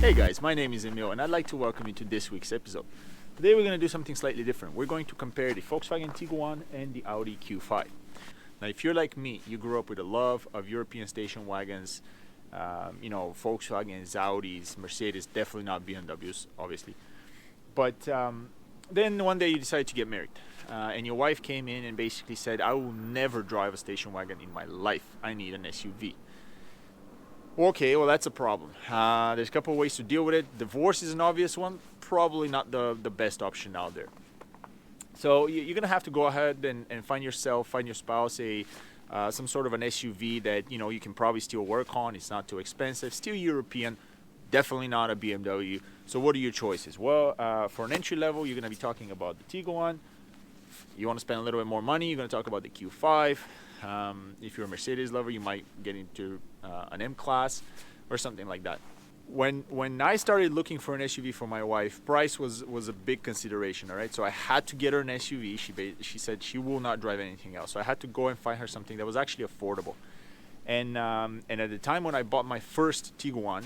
Hey guys, my name is Emil and I'd like to welcome you to this week's episode. Today we're going to do something slightly different. We're going to compare the Volkswagen Tiguan and the Audi Q5. Now if you're like me, you grew up with a love of European station wagons, Volkswagens, Audis, Mercedes, definitely not BMWs, obviously. But then one day you decided to get married and your wife came in and basically said, I will never drive a station wagon in my life. I need an SUV. Okay, well that's a problem. There's a couple of ways to deal with it. Divorce is an obvious one, probably not the best option out there. So you're gonna have to go ahead and find your spouse some sort of an SUV that you can probably still work on. It's not too expensive, still European, definitely not a BMW. So what are your choices? Well, for an entry level, you're gonna be talking about the Tiguan. You want to spend a little bit more money, you're gonna talk about the Q5. If you're a Mercedes lover, you might get into an M-Class or something like that. When I started looking for an SUV for my wife, price was a big consideration, all right? So I had to get her an SUV. She said she will not drive anything else. So I had to go and find her something that was actually affordable. And at the time when I bought my first Tiguan,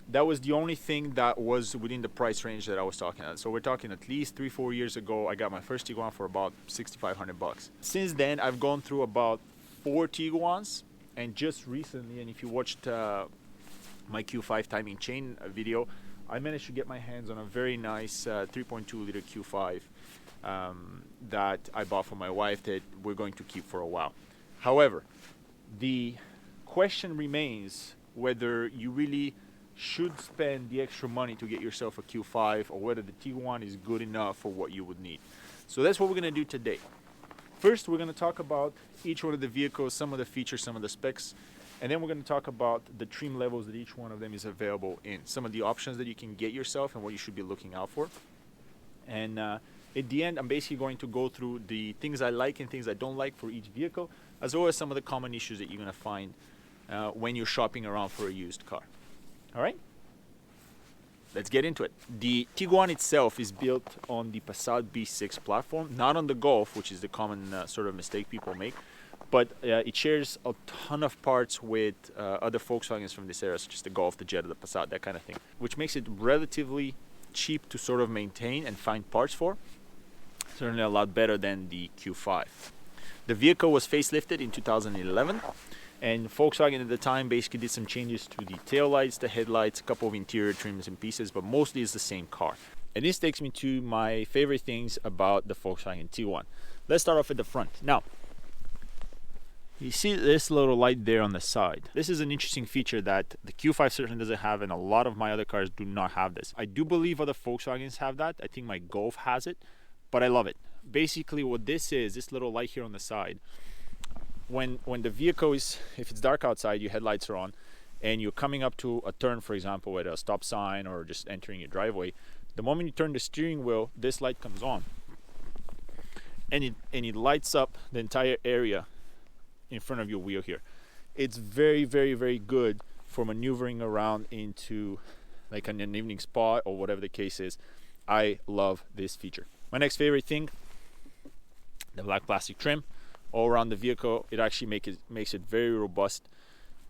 that was the only thing that was within the price range that I was talking about. So we're talking at least 3-4 years ago, I got my first Tiguan for about $6,500. Since then, I've gone through about 4 Tiguans, and just recently, and if you watched my Q5 timing chain video, I managed to get my hands on a very nice 3.2 liter Q5 that I bought for my wife that we're going to keep for a while. However, the question remains whether you really should spend the extra money to get yourself a Q5 or whether the Tiguan is good enough for what you would need. So that's what we're going to do today. First, we're going to talk about each one of the vehicles, some of the features, some of the specs, and then we're going to talk about the trim levels that each one of them is available in, some of the options that you can get yourself and what you should be looking out for. And at the end, I'm basically going to go through the things I like and things I don't like for each vehicle, as well as some of the common issues that you're going to find when you're shopping around for a used car. All right, let's get into it. The Tiguan itself is built on the Passat B6 platform, not on the Golf, which is the common sort of mistake people make, but it shares a ton of parts with other Volkswagens from this era, such as the Golf, the Jetta, the Passat, that kind of thing, which makes it relatively cheap to sort of maintain and find parts for. Certainly a lot better than the Q5. The vehicle was facelifted in 2011. And Volkswagen at the time basically did some changes to the taillights, the headlights, a couple of interior trims and pieces, but mostly it's the same car. And this takes me to my favorite things about the Volkswagen Tiguan. Let's start off at the front. Now, you see this little light there on the side. This is an interesting feature that the Q5 certainly doesn't have, and a lot of my other cars do not have this. I do believe other Volkswagens have that. I think my Golf has it, but I love it. Basically what this is, this little light here on the side, when the vehicle is, if it's dark outside, your headlights are on, and you're coming up to a turn, for example, at a stop sign or just entering your driveway, the moment you turn the steering wheel, this light comes on, and it lights up the entire area in front of your wheel here. It's very, very, very good for maneuvering around into like an evening spot or whatever the case is. I love this feature. My next favorite thing, the black plastic trim. All around the vehicle, it actually makes it very robust.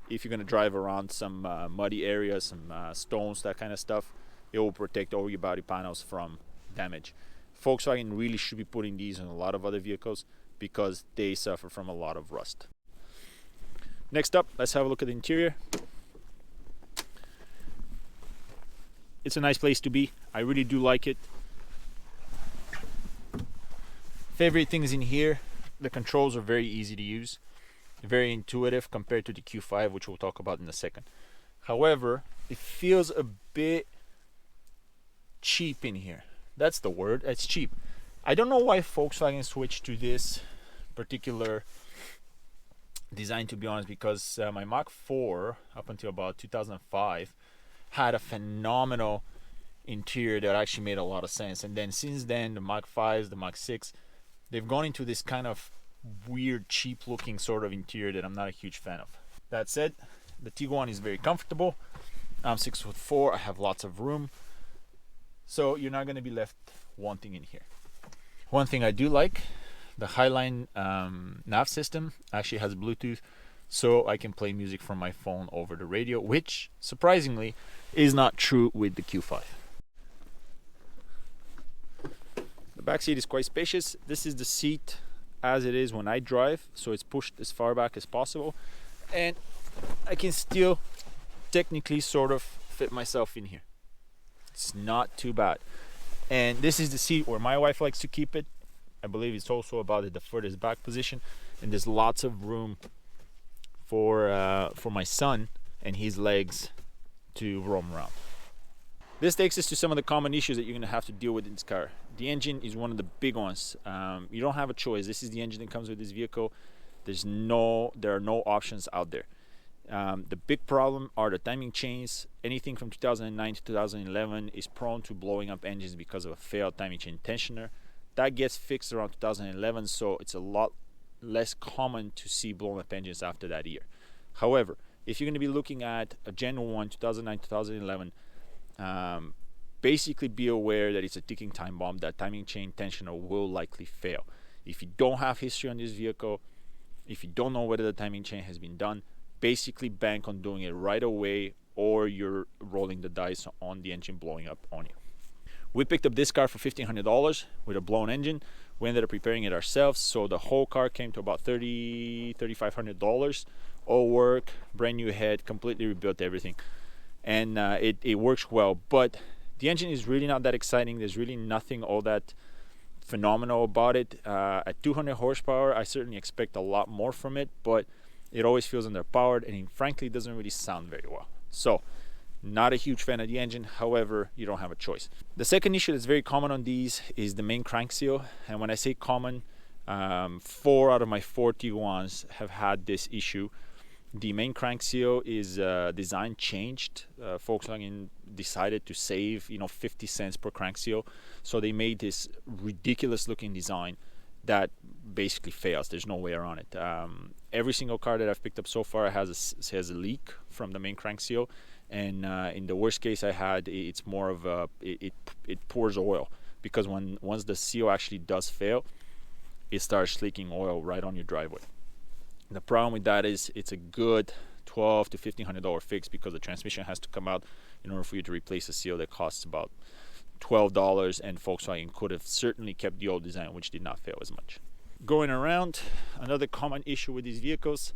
If you're going to drive around some muddy areas, some stones, that kind of stuff, it will protect all your body panels from damage. Volkswagen really should be putting these on a lot of other vehicles because they suffer from a lot of rust. Next up, let's have a look at the interior. It's a nice place to be. I really do like it. Favorite things in here, the controls are very easy to use, very intuitive compared to the Q5, which we'll talk about in a second. However, it feels a bit cheap in here. That's the word, it's cheap. I don't know why Volkswagen switched to this particular design, to be honest, because my Mach 4 up until about 2005 had a phenomenal interior that actually made a lot of sense. And then since then, the Mach 5s, the Mach 6, they've gone into this kind of weird, cheap looking sort of interior that I'm not a huge fan of. That said, the Tiguan is very comfortable. I'm 6'4", I have lots of room. So you're not going to be left wanting in here. One thing I do like, the Highline nav system actually has Bluetooth so I can play music from my phone over the radio, which surprisingly is not true with the Q5. The back seat is quite spacious. This is the seat as it is when I drive, so it's pushed as far back as possible, and I can still technically sort of fit myself in here. It's not too bad. And this is the seat where my wife likes to keep it. I believe it's also about the furthest back position, and there's lots of room for my son and his legs to roam around. This takes us to some of the common issues that you're going to have to deal with in this car. The engine is one of the big ones. You don't have a choice. This is the engine that comes with this vehicle. There are no options out there. The big problem are the timing chains. Anything from 2009 to 2011 is prone to blowing up engines because of a failed timing chain tensioner. That gets fixed around 2011, so it's a lot less common to see blown up engines after that year. However, if you're going to be looking at a Gen 1 2009 2011, basically be aware that it's a ticking time bomb. That timing chain tensioner will likely fail. If you don't have history on this vehicle, if you don't know whether the timing chain has been done, basically bank on doing it right away, or you're rolling the dice on the engine blowing up on you. We picked up this car for $1,500 with a blown engine. We ended up repairing it ourselves, so the whole car came to about $3,500. All work, brand new head, completely rebuilt everything, and it works well. But the engine is really not that exciting. There's really nothing all that phenomenal about it. At 200 horsepower, I certainly expect a lot more from it, but it always feels underpowered, and it frankly doesn't really sound very well. So not a huge fan of the engine. However, you don't have a choice. The second issue that's very common on these is the main crank seal. And when I say common, 4 out of my 4 Tiguans have had this issue. The main crank seal is design changed. Volkswagen decided to save 50 cents per crank seal, so they made this ridiculous looking design that basically fails. There's no way around it. Every single car that I've picked up so far has a leak from the main crank seal, and in the worst case I had, it's more of it pours oil, because once the seal actually does fail, it starts leaking oil right on your driveway. The problem with that is it's a good $1,200 to $1,500 fix, because the transmission has to come out in order for you to replace a seal that costs about $12, and Volkswagen could have certainly kept the old design, which did not fail as much. Going around, another common issue with these vehicles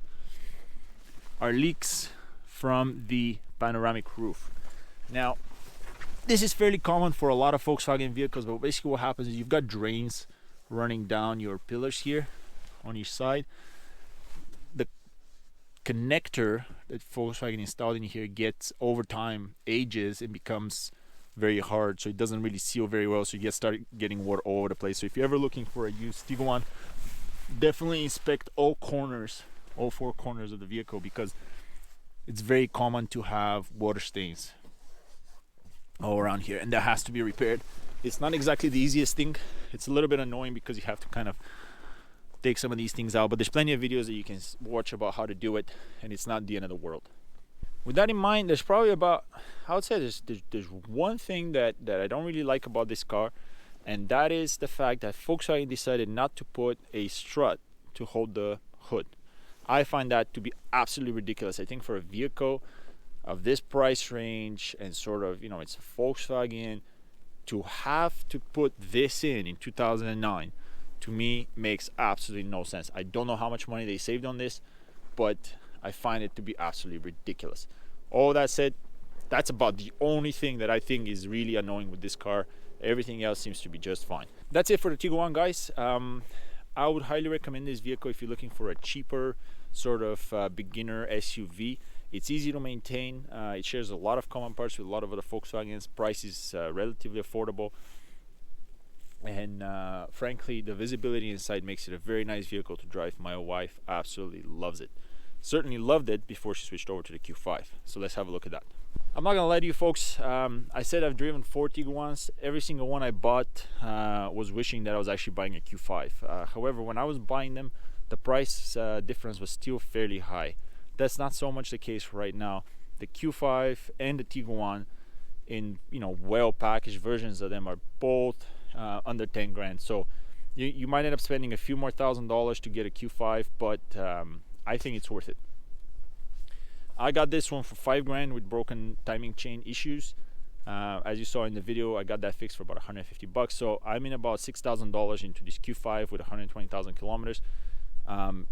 are leaks from the panoramic roof. Now, this is fairly common for a lot of Volkswagen vehicles, but basically what happens is you've got drains running down your pillars here on each side. The connector that Volkswagen installed in here gets, over time, ages and becomes very hard, so it doesn't really seal very well, so you start getting water all over the place. So if you're ever looking for a used Tiguan, definitely inspect all 4 corners of the vehicle, because it's very common to have water stains all around here, and that has to be repaired. It's not exactly the easiest thing. It's a little bit annoying because you have to kind of take some of these things out, but there's plenty of videos that you can watch about how to do it, and it's not the end of the world. With that in mind, there's probably about, I would say there's one thing that I don't really like about this car, and that is the fact that Volkswagen decided not to put a strut to hold the hood. I find that to be absolutely ridiculous. I think for a vehicle of this price range, and sort of, it's a Volkswagen, to have to put this in 2009, to me makes absolutely no sense. I don't know how much money they saved on this, but I find it to be absolutely ridiculous. All that said, that's about the only thing that I think is really annoying with this car. Everything else seems to be just fine. That's it for the Tiguan, guys. I would highly recommend this vehicle if you're looking for a cheaper sort of beginner SUV. It's easy to maintain. It shares a lot of common parts with a lot of other Volkswagens. Price is relatively affordable, and frankly, the visibility inside makes it a very nice vehicle to drive. My wife absolutely loves it. Certainly loved it before she switched over to the Q5. So let's have a look at that. I'm not gonna lie to you folks, I said I've driven 4 Tiguans. Every single one I bought was wishing that I was actually buying a Q5. However, when I was buying them, the price difference was still fairly high. That's not so much the case right now. The Q5 and the Tiguan, in well packaged versions of them, are both under 10 grand. So you might end up spending a few more $1,000s to get a Q5, but I think it's worth it. I got this one for $5,000 with broken timing chain issues. As you saw in the video, I got that fixed for about 150 bucks. So I'm in about $6,000 into this Q5 with 120,000 kilometers.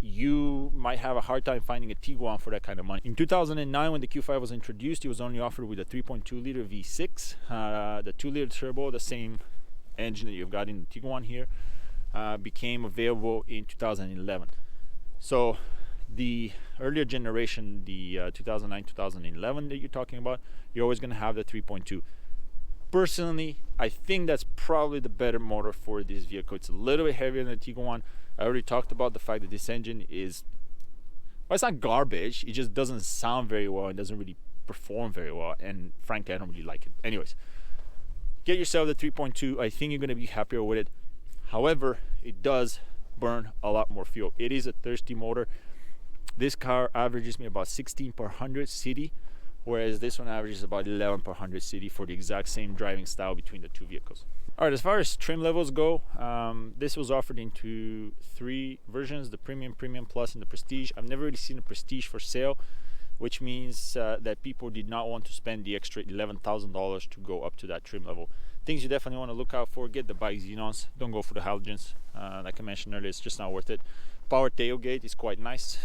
You might have a hard time finding a Tiguan for that kind of money. In 2009, when the Q5 was introduced, it was only offered with a 3.2 liter V6, the 2 liter turbo, the same engine that you've got in the Tiguan here, became available in 2011. So the earlier generation, the 2009 2011 that you're talking about, you're always going to have the 3.2. Personally, I think that's probably the better motor for this vehicle. It's a little bit heavier than the Tiguan. I already talked about the fact that this engine is, well, it's not garbage, it just doesn't sound very well and doesn't really perform very well, and frankly I don't really like it. Anyways, get yourself the 3.2. I think you're going to be happier with it. However, it does burn a lot more fuel. It is a thirsty motor. This car averages me about 16 per 100 city, whereas this one averages about 11 per 100 city for the exact same driving style between the two vehicles. All right, as far as trim levels go, this was offered into 3 versions: the Premium, Premium Plus, and the Prestige. I've never really seen a Prestige for sale, which means that people did not want to spend the extra $11,000 to go up to that trim level. Things you definitely want to look out for: get the bike xenons, don't go for the halogens. Like I mentioned earlier, it's just not worth it. Power tailgate is quite nice.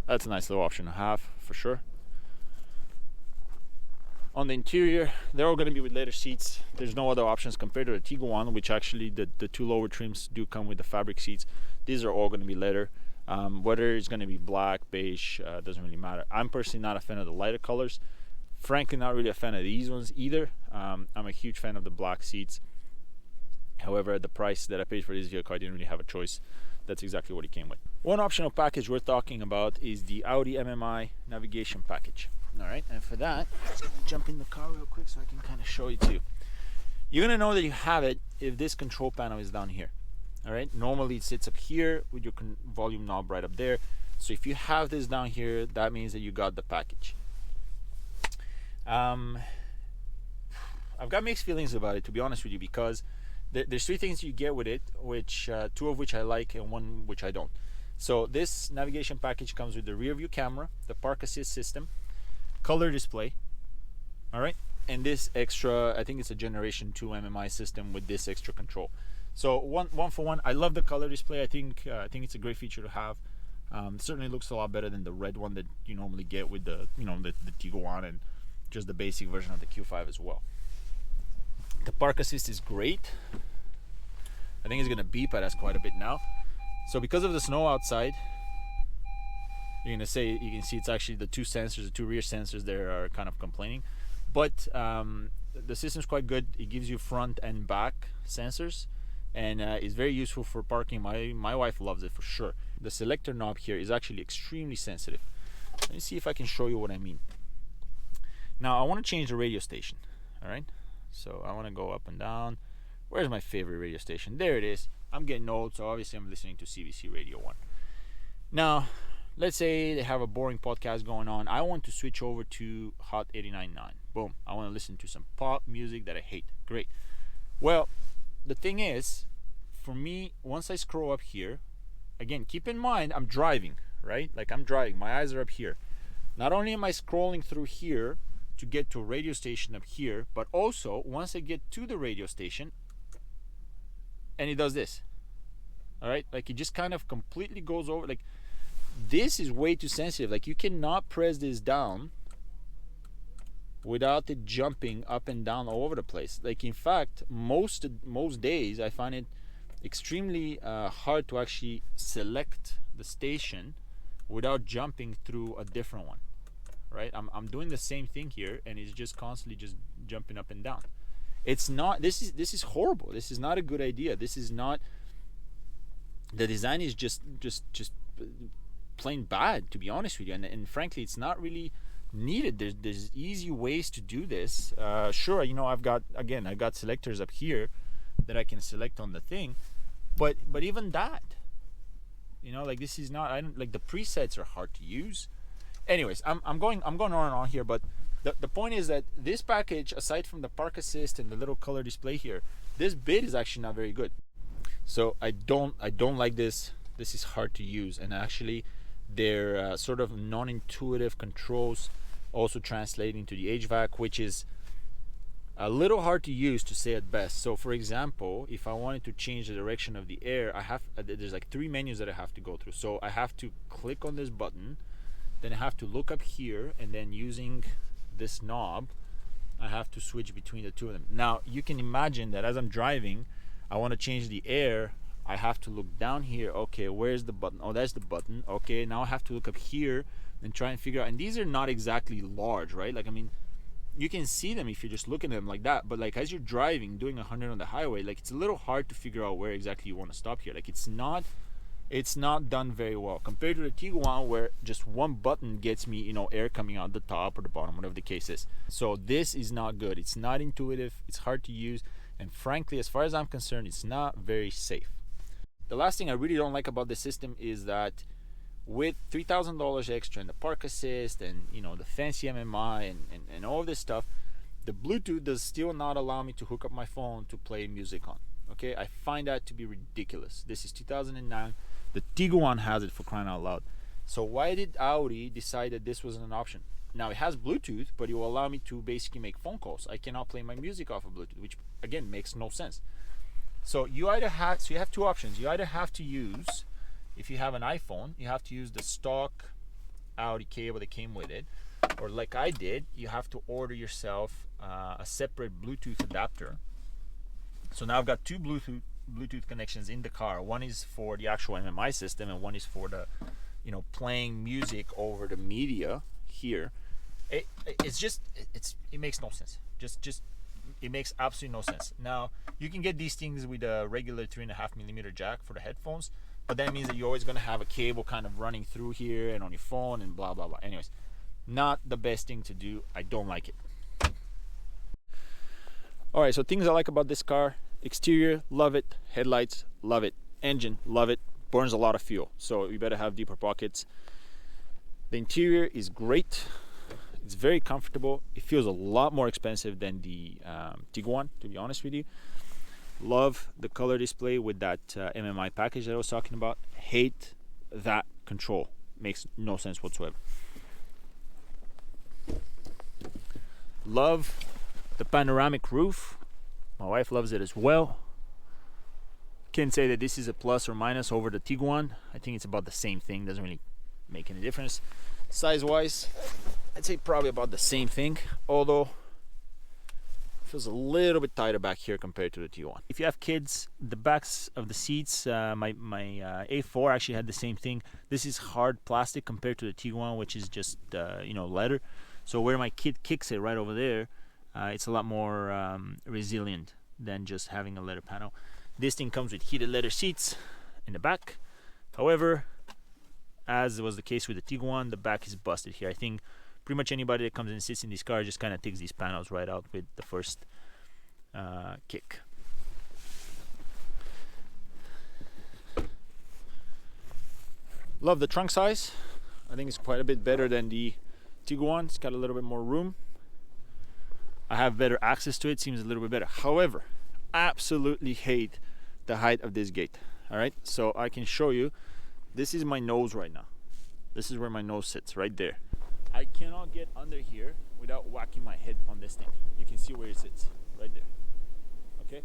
That's a nice little option to have for sure. On the interior, they're all going to be with leather seats. There's no other options compared to the Tiguan, which actually the 2 lower trims do come with the fabric seats. These are all going to be leather. Whether it's going to be black, beige, doesn't really matter. I'm personally not a fan of the lighter colors. Frankly, not really a fan of these ones either. I'm a huge fan of the black seats. However, at the price that I paid for this vehicle, I didn't really have a choice. That's exactly what it came with. One optional package we're talking about is the Audi MMI navigation package. All right, and for that, let's jump in the car real quick so I can kind of show it to you. You're gonna know that you have it if this control panel is down here. All right, normally it sits up here with your volume knob right up there. So if you have this down here, that means that you got the package. I've got mixed feelings about it, to be honest with you, because there's 3 things you get with it, which 2 of which I like and 1 which I don't. So this navigation package comes with the rear view camera, the park assist system, color display, all right, and this extra, I think it's a generation 2 MMI system with this extra control. So one for one, I love the color display. I think it's a great feature to have. Certainly looks a lot better than the red one that you normally get with the the Tiguan and just the basic version of the Q5 as well. The park assist is great. I think it's gonna beep at us quite a bit now. So because of the snow outside, you can see it's actually the 2 sensors, the 2 rear sensors there are kind of complaining. But the system's quite good. It gives you front and back sensors, and it's very useful for parking. My wife loves it for sure. The selector knob here is actually extremely sensitive. Let me see if I can show you what I mean. Now I want to change the radio station. All right, so I want to go up and down. Where's my favorite radio station? There it is. I'm getting old, so obviously I'm listening to CBC Radio 1. Now, let's say they have a boring podcast going on. I want to switch over to Hot 89.9. Boom. I want to listen to some pop music that I hate. Great. Well, the thing is, for me, once I scroll up here, again, keep in mind, I'm driving, right? Like I'm driving. My eyes are up here. Not only am I scrolling through here to get to a radio station up here, but also once I get to the radio station, and it does this. All right? Like it just kind of completely goes over. Like this is way too sensitive. Like you cannot press this down without it jumping up and down all over the place. Like in fact, most days I find it extremely hard to actually select the station without jumping through a different one. Right? I'm doing the same thing here, and it's just constantly just jumping up and down. It's not. This is horrible. This is not a good idea. This is not. The design is just plain bad, to be honest with you, and frankly, it's not really needed. There's easy ways to do this. Sure, I've got selectors up here that I can select on the thing, but even that, like this is not. I don't like the presets are hard to use. Anyways, I'm going on and on here, but the point is that this package, aside from the park assist and the little color display here, this bit is actually not very good. So I don't like this. This is hard to use, and actually their sort of non-intuitive controls also translating to the HVAC, which is a little hard to use, to say at best. So for example, if I wanted to change the direction of the air, I have there's like 3 menus that I have to go through. So I have to click on this button, then I have to look up here, and then using this knob I have to switch between the two of them. Now you can imagine that as I'm driving, I want to change the air, I have to look down here. Okay, where's the button? Oh, that's the button. Okay, now I have to look up here and try and figure out, and these are not exactly large, right? Like, I mean, you can see them if you're just looking at them like that, but like as you're driving, doing 100 on the highway, like it's a little hard to figure out where exactly you want to stop here. Like it's not done very well compared to the Tiguan, where just one button gets me, you know, air coming out the top or the bottom, whatever the case is. So this is not good. It's not intuitive, it's hard to use, and frankly, as far as I'm concerned, it's not very safe. The last thing I really don't like about this system is that with $3,000 extra and the park assist and, you know, the fancy MMI and all of this stuff, the Bluetooth does still not allow me to hook up my phone to play music on. Okay, I find that to be ridiculous. This is 2009. The Tiguan has it, for crying out loud. So why did Audi decide that this wasn't an option? Now it has Bluetooth, but it will allow me to basically make phone calls. I cannot play my music off of Bluetooth, which again makes no sense. So you have 2 options. You either have to use, if you have an iPhone, you have to use the stock Audi cable that came with it, or like I did, you have to order yourself a separate Bluetooth adapter. So now I've got 2 Bluetooth connections in the car. One is for the actual MMI system, and one is for the, you know, playing music over the media here. It makes no sense. It makes absolutely no sense. Now you can get these things with a regular 3.5mm jack for the headphones, but that means that you're always going to have a cable kind of running through here and on your phone and blah blah blah. Anyways, not the best thing to do. I don't like it. Alright, so things I like about this car: exterior, love it. Headlights, love it. Engine, love it. Burns a lot of fuel, so you better have deeper pockets. The interior is great. It's very comfortable. It feels a lot more expensive than the Tiguan, to be honest with you. Love the color display with that MMI package that I was talking about. Hate that control. Makes no sense whatsoever. Love the panoramic roof. My wife loves it as well. Can't say that this is a plus or minus over the Tiguan. I think it's about the same thing. Doesn't really make any difference. Size wise, I'd say probably about the same thing, although it feels a little bit tighter back here compared to the Tiguan. If you have kids, the backs of the seats, my A4 actually had the same thing. This is hard plastic compared to the Tiguan, which is just you know, leather. So where my kid kicks it right over there, it's a lot more resilient than just having a leather panel. This thing comes with heated leather seats in the back. However, as was the case with the Tiguan, the back is busted here. I think pretty much anybody that comes and sits in this car just kind of takes these panels right out with the first kick. Love the trunk size. I think it's quite a bit better than the Tiguan. It's got a little bit more room. I have better access to it. Seems a little bit better. However, absolutely hate the height of this gate. All right, so I can show you. This is my nose right now. This is where my nose sits, right there. I cannot get under here without whacking my head on this thing. You can see where it sits, right there. Okay?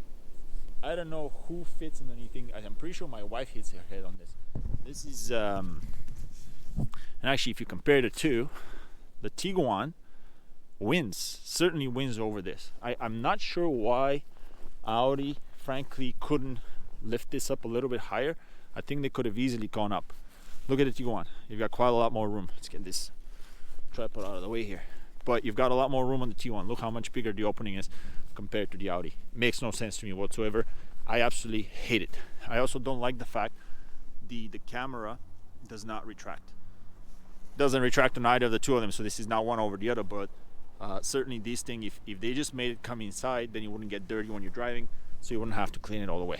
I don't know who fits underneath. I'm pretty sure my wife hits her head on this. This is, and actually if you compare the two, the Tiguan certainly wins over this. I'm not sure why Audi, frankly, couldn't lift this up a little bit higher. I think they could have easily gone up. Look at the Tiguan. You've got quite a lot more room. Let's get this tripod out of the way here. But you've got a lot more room on the Tiguan. Look how much bigger the opening is compared to the Audi. Makes no sense to me whatsoever. I absolutely hate it. I also don't like the fact the camera does not retract. Doesn't retract on either of the two of them, so this is not one over the other, but certainly this thing, if they just made it come inside, then you wouldn't get dirty when you're driving, so you wouldn't have to clean it all the way.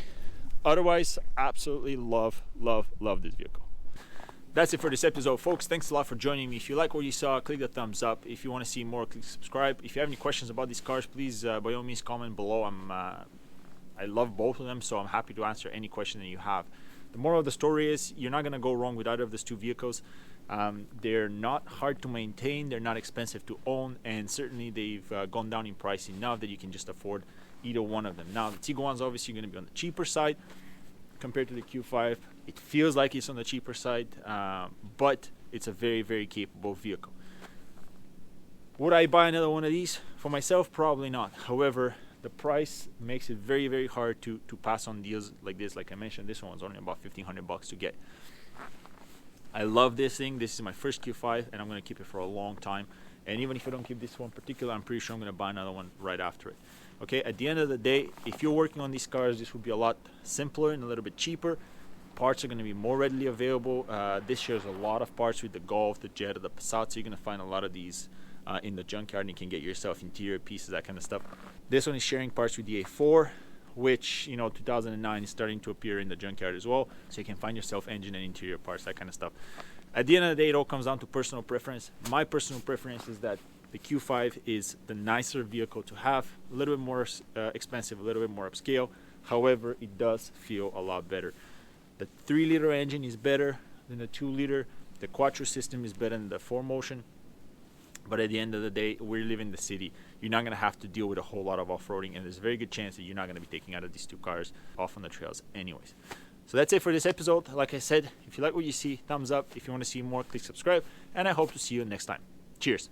Otherwise, absolutely love this vehicle. That's it for this episode, folks. Thanks a lot for joining me. If you like what you saw, click the thumbs up. If you want to see more, click subscribe. If you have any questions about these cars, please by all means comment below. I love both of them, so I'm happy to answer any question that you have. The moral of the story is you're not going to go wrong with either of these two vehicles. They're not hard to maintain, they're not expensive to own, and certainly they've gone down in price enough that you can just afford either one of them. Now, the Tiguan's obviously going to be on the cheaper side compared to the Q5. It feels like it's on the cheaper side, but it's a very, very capable vehicle. Would I buy another one of these? For myself, probably not. However, the price makes it very, very hard to pass on deals like this. Like I mentioned, this one's only about $1,500 to get. I love this thing. This is my first Q5, and I'm going to keep it for a long time. And even if I don't keep this one particular, I'm pretty sure I'm going to buy another one right after it. Okay, at the end of the day, if you're working on these cars, this would be a lot simpler and a little bit cheaper. Parts are going to be more readily available. This shares a lot of parts with the Golf, the Jetta, the Passat, so you're going to find a lot of these in the junkyard, and you can get yourself interior pieces, that kind of stuff. This one is sharing parts with the A4, which, 2009 is starting to appear in the junkyard as well, so you can find yourself engine and interior parts, that kind of stuff. At the end of the day, it all comes down to personal preference. My personal preference is that the Q5 is the nicer vehicle to have, a little bit more expensive, a little bit more upscale. However, it does feel a lot better. The 3-liter engine is better than the 2-liter. The quattro system is better than the 4Motion. But at the end of the day, we live in the city. You're not going to have to deal with a whole lot of off-roading, and there's a very good chance that you're not going to be taking out of these two cars off on the trails anyways. So that's it for this episode. Like I said, if you like what you see, thumbs up. If you want to see more, click subscribe, and I hope to see you next time. Cheers.